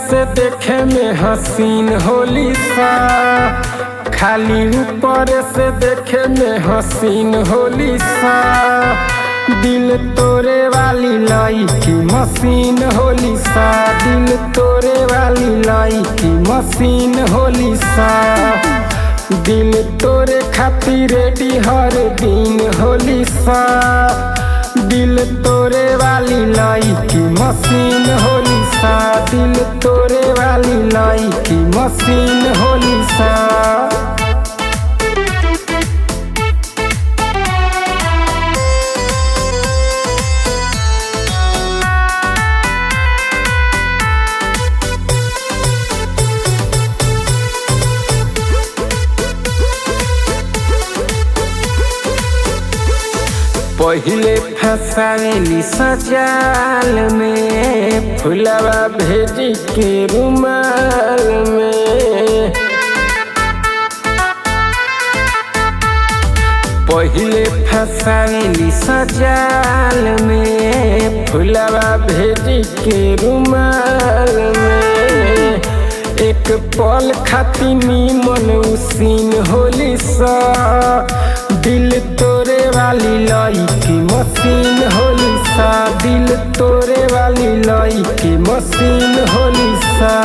से देखे में हसीन होली सा, खाली ऊपर से देखे में हसीन होली सा। दिल तोरे वाली लाई की मशीन होली सा, दिल तोरे वाली लाई की मशीन होली सा। दिल तोरे खातिर रेडी हर दिन होली सा, दिल तोरे वाली लाई की मशीन होली सा, दिल तोरे वाली लाई की मशीन होली सा। पहिले फसावेली सजाल में, फुलवा भेजी के रुमाल में। पहिले फसावेली सजाल में, फुलवा भेजी के रुमाल में। एक पल खातिर नीमन उसीन होली सा, दिल तोरे वाली लाई की मशीन होली सा, दिल तोरे वाली लाई की मशीन होली सा।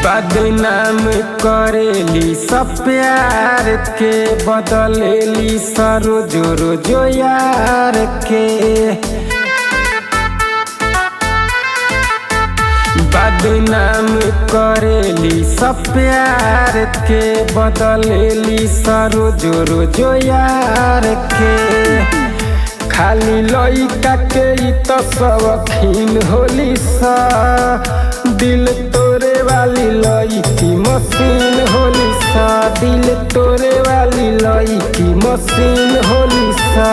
बदनाम करेली सब प्यार के, बदलेली रोजो रोजो यार के। बदनाम करेली सब प्यार के, बदलेली रोजो रोजो यार के। खाली लइका के ई तो शौकीन होली सा, दिल तोरे वाली लाई की मशीन होली सा, दिल तोरे वाली लाई की मशीन होली सा।